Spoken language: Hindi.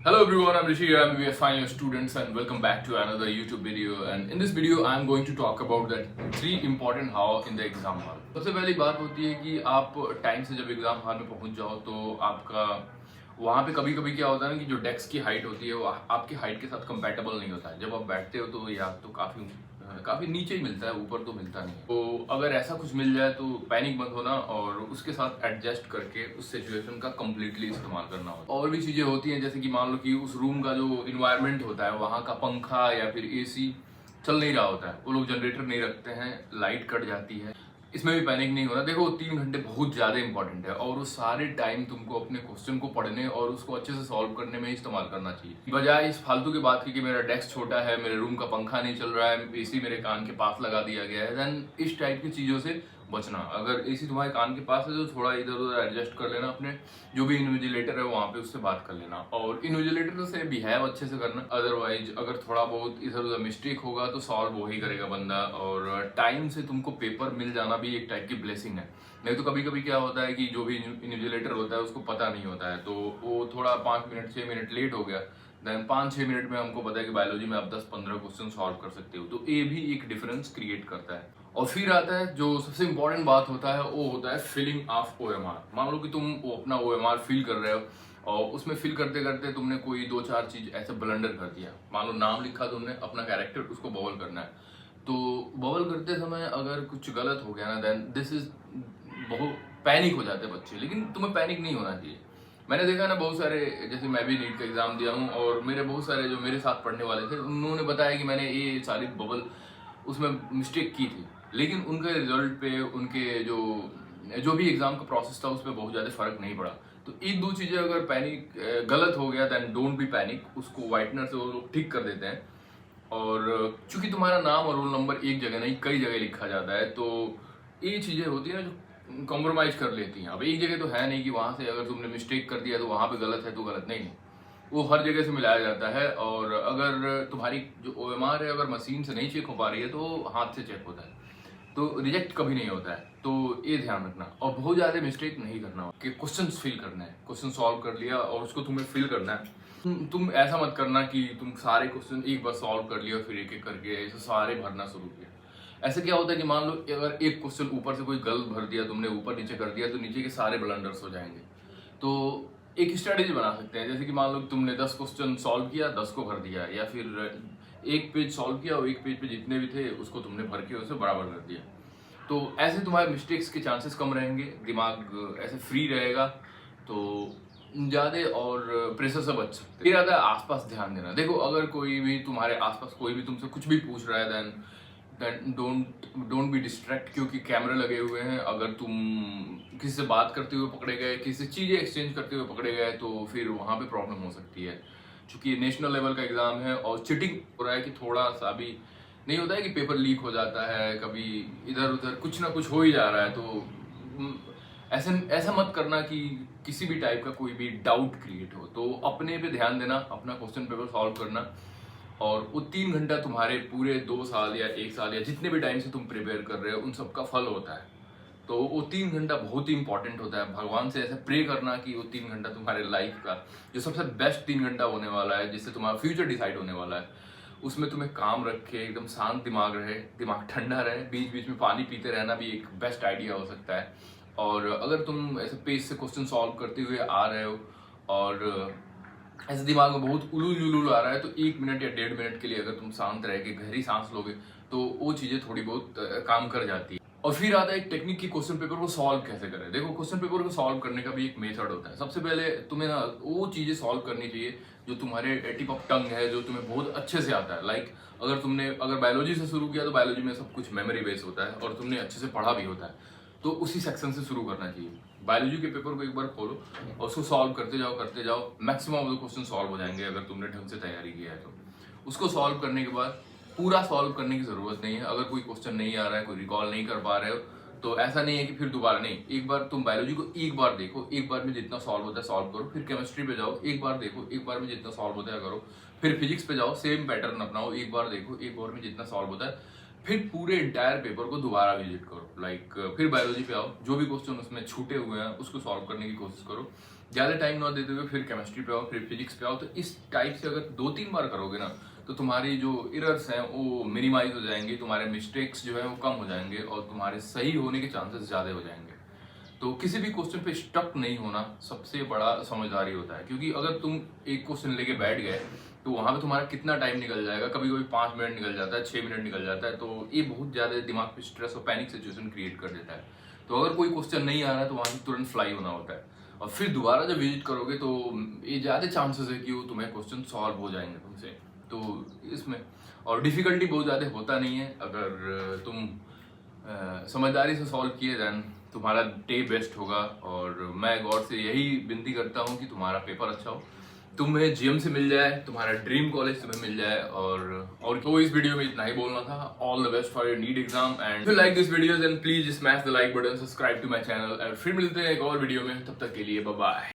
Hello everyone, I'm Rishi here. I'm a final year students and welcome back to another YouTube video. And in this video, I'm going to talk about that three important how in the exam hall. सबसे पहली बात होती है कि आप टाइम से जब एग्जाम हॉल में पहुंच जाओ तो आपका वहाँ पे कभी कभी क्या होता है ना कि जो डेस्क की हाइट होती है वो आपकी हाइट के साथ कंपैटिबल नहीं होता है। जब आप बैठते हो तो या तो काफी नीचे ही मिलता है, ऊपर तो मिलता नहीं। तो अगर ऐसा कुछ मिल जाए तो पैनिक मत होना और उसके साथ एडजस्ट करके उस सिचुएशन का कंप्लीटली इस्तेमाल करना होता है। और भी चीजें होती हैं जैसे कि मान लो कि उस रूम का जो इन्वायरमेंट होता है, वहाँ का पंखा या फिर एसी चल नहीं रहा होता है, वो लोग जनरेटर नहीं रखते हैं, लाइट कट जाती है, इसमें भी पैनिक नहीं होना। देखो 3 घंटे बहुत ज्यादा इंपॉर्टेंट है और वो सारे टाइम तुमको अपने क्वेश्चन को पढ़ने और उसको अच्छे से सॉल्व करने में इस्तेमाल करना चाहिए, बजाय इस फालतू की बात की कि मेरा डेस्क छोटा है, मेरे रूम का पंखा नहीं चल रहा है, एसी मेरे कान के पास लगा दिया गया है। देन इस टाइप की चीजों से बचना। अगर एसी तुम्हारे कान के पास है तो थोड़ा इधर उधर एडजस्ट कर लेना, अपने जो भी इन्विजिलेटर है वहाँ पे उससे बात कर लेना और इन्विजिलेटर से बिहेव अच्छे से करना। अदरवाइज अगर थोड़ा बहुत इधर उधर मिस्टेक होगा तो सॉल्व वही करेगा बंदा। और टाइम से तुमको पेपर मिल जाना भी एक टाइप की ब्लेसिंग है। नहीं तो कभी कभी क्या होता है कि जो भी इन्विजिलेटर होता है उसको पता नहीं होता है, तो वो थोड़ा 5 मिनट 6 मिनट लेट हो गया, देन 5-6 मिनट में हमको पता है कि बायोलॉजी में आप 10-15 क्वेश्चन सॉल्व कर सकते हो, तो ये भी एक डिफरेंस क्रिएट करता है। और फिर आता है जो सबसे इंपॉर्टेंट बात होता है, वो होता है फिलिंग ऑफ ओएमआर। मान लो कि तुम वो अपना ओएमआर फिल कर रहे हो और उसमें फिल करते करते तुमने कोई 2-4 चीज ऐसे ब्लंडर कर दिया। मान लो नाम लिखा तुमने, अपना कैरेक्टर, उसको बबल करना है, तो बबल करते समय अगर कुछ गलत हो गया ना, देन दिस इज बहुत पैनिक हो जाते हैं बच्चे। लेकिन तुम्हें पैनिक नहीं होना चाहिए। मैंने देखा ना बहुत सारे, जैसे मैं भी नीट का एग्जाम दिया हूँ और मेरे बहुत सारे जो मेरे साथ पढ़ने वाले थे उन्होंने बताया कि मैंने ये सारी बबल उसमें मिस्टेक की थी, लेकिन उनके रिजल्ट पे, उनके जो भी एग्जाम का प्रोसेस था उस पर बहुत ज़्यादा फर्क नहीं पड़ा। तो एक दो चीज़ें अगर पैनिक गलत हो गया देन डोंट बी पैनिक, उसको वाइटनर से वो लोग ठीक कर देते हैं। और चूंकि तुम्हारा नाम और रोल नंबर एक जगह नहीं कई जगह लिखा जाता है, तो ये चीज़ें होती है जो कॉम्प्रोमाइज कर लेती हैं। अब एक जगह तो है नहीं कि वहाँ से अगर तुमने मिस्टेक कर दिया तो वहाँ पे गलत है तो गलत नहीं, वो हर जगह से मिलाया जाता है। और अगर तुम्हारी जो ओएमआर है अगर मशीन से नहीं चेक हो पा रही है तो हाथ से चेक होता है, तो रिजेक्ट कभी नहीं होता है। तो ये ध्यान रखना और बहुत ज़्यादा मिस्टेक नहीं करना कि क्वेश्चन फिल करना है, क्वेश्चन सॉल्व कर लिया और उसको तुम्हें फिल करना है। तुम ऐसा मत करना कि तुम सारे क्वेश्चन एक बार सॉल्व कर लिया फिर एक एक करके ऐसे सारे भरना शुरू किया। ऐसे क्या होता है कि मान लो अगर एक क्वेश्चन ऊपर से कोई गलत भर दिया तुमने, ऊपर नीचे कर दिया, तो नीचे के सारे ब्लंडर्स हो जाएंगे। तो एक स्ट्रेटेजी बना सकते हैं, जैसे कि मान लो तुमने 10 क्वेश्चन सॉल्व किया, 10 को भर दिया, या फिर एक पेज सॉल्व किया और एक पेज पे जितने भी थे उसको तुमने भर के उसे बराबर कर दिया। तो ऐसे तुम्हारे मिस्टेक्स के चांसेस कम रहेंगे, दिमाग ऐसे फ्री रहेगा, तो ज़्यादा और प्रेशर से बच सकते। फिर आता है आसपास ध्यान देना। देखो अगर कोई भी तुम्हारे आसपास कोई भी तुमसे कुछ भी पूछ रहा है देन डोंट बी डिस्ट्रैक्ट, क्योंकि कैमरे लगे हुए हैं। अगर तुम किसी से बात करते हुए पकड़े गए, किसी से चीज़ें एक्सचेंज करते हुए पकड़े गए, तो फिर वहाँ पे प्रॉब्लम हो सकती है। चूंकि नेशनल लेवल का एग्जाम है और चीटिंग हो रहा है कि थोड़ा सा भी नहीं होता है कि पेपर लीक हो जाता है, कभी इधर उधर कुछ ना कुछ हो ही जा रहा है। तो ऐसा ऐसा मत करना कि किसी भी टाइप का कोई भी डाउट क्रिएट हो। तो अपने पे ध्यान देना, अपना क्वेश्चन पेपर सॉल्व करना, और वो 3 घंटा तुम्हारे पूरे 2 साल या 1 साल या जितने भी टाइम से तुम प्रिपेयर कर रहे हो उन सबका फल होता है। तो वो 3 घंटा बहुत ही इंपॉर्टेंट होता है। भगवान से ऐसे प्रे करना कि वो 3 घंटा तुम्हारे लाइफ का जो सबसे बेस्ट 3 घंटा होने वाला है, जिससे तुम्हारा फ्यूचर डिसाइड होने वाला है, उसमें तुम्हें काम रखे, एकदम शांत दिमाग रहे, दिमाग ठंडा रहे, बीच बीच में पानी पीते रहना भी एक बेस्ट आइडिया हो सकता है। और अगर तुम ऐसे पेज से क्वेश्चन सॉल्व करते हुए आ रहे हो और ऐसे दिमाग में बहुत उलूल उलूल आ रहा है, तो 1 मिनट या 1.5 मिनट के लिए अगर तुम शांत रह के गहरी सांस लोगे तो वो चीज़ें थोड़ी बहुत काम कर जाती है। और फिर आता है एक टेक्निक की क्वेश्चन पेपर को सॉल्व कैसे करें। देखो क्वेश्चन पेपर को सॉल्व करने का भी एक मेथड होता है। सबसे पहले तुम्हें ना वो चीज़ें सॉल्व करनी चाहिए जो तुम्हारे टिप ऑफ टंग है, जो तुम्हें बहुत अच्छे से आता है। लाइक अगर बायोलॉजी से शुरू किया तो बायोलॉजी में सब कुछ मेमोरी बेस होता है और तुमने अच्छे से पढ़ा भी होता है, तो उसी सेक्शन से शुरू करना चाहिए। बायोलॉजी के पेपर को एक बार खोलो और उसको सॉल्व करते जाओ, maximum of the question solve हो जाएंगे अगर तुमने ढंग से तैयारी किया है तो। उसको सॉल्व करने के बाद पूरा सॉल्व करने की जरूरत नहीं है। अगर कोई क्वेश्चन नहीं आ रहा है, कोई रिकॉल नहीं कर पा रहे हो, तो ऐसा नहीं है कि फिर दोबारा नहीं। एक बार तुम बायोलॉजी को एक बार देखो, एक बार में जितना सॉल्व होता है सॉल्व करो। फिर केमिस्ट्री पे जाओ, एक बार देखो, एक बार में जितना सॉल्व होता है करो। फिर फिजिक्स पे जाओ, सेम पैटर्न अपनाओ, एक बार देखो, एक बार में जितना सॉल्व होता है। फिर पूरे इंटायर पेपर को दोबारा विजिट करो। फिर बायोलॉजी पे आओ, जो भी क्वेश्चन उसमें छूटे हुए हैं उसको सॉल्व करने की कोशिश करो। ज़्यादा टाइम ना देते हुए फिर केमिस्ट्री पे आओ, फिर फिजिक्स पे आओ। तो इस टाइप से अगर 2-3 बार करोगे ना, तो तुम्हारी जो एरर्स हैं वो मिनिमाइज हो जाएंगे, तुम्हारे मिस्टेक्स जो है वो कम हो जाएंगे और तुम्हारे सही होने के चांसेस ज़्यादा हो जाएंगे। तो किसी भी क्वेश्चन पे स्टक नहीं होना सबसे बड़ा समझदारी होता है, क्योंकि अगर तुम एक क्वेश्चन लेके बैठ गए तो वहां पे तुम्हारा कितना टाइम निकल जाएगा, कभी कभी 5 मिनट निकल जाता है, 6 मिनट निकल जाता है। तो ये बहुत ज़्यादा दिमाग पे स्ट्रेस और पैनिक सिचुएशन क्रिएट कर देता है। तो अगर कोई क्वेश्चन नहीं आ रहा है तो वहां से तुरंत फ्लाई होना होता है, और फिर दोबारा जब विजिट करोगे तो ये ज़्यादा चांसेस है कि वो तुम्हें क्वेश्चन सॉल्व हो जाएंगे तुमसे। तो इसमें और डिफिकल्टी बहुत ज़्यादा होता नहीं है, अगर तुम समझदारी से सॉल्व किए देन तुम्हारा डे बेस्ट होगा। और मैं गॉड से यही विनती करता हूँ कि तुम्हारा पेपर अच्छा हो, तुम्हें जीएम से मिल जाए, तुम्हारा ड्रीम कॉलेज तुम्हें मिल जाए। और तो इस वीडियो में इतना ही बोलना था। All the best for your NEET exam, and if you like this video then please smash the like button, subscribe to my channel, और फिर मिलते हैं एक और वीडियो में। तब तक के लिए बाय बाय।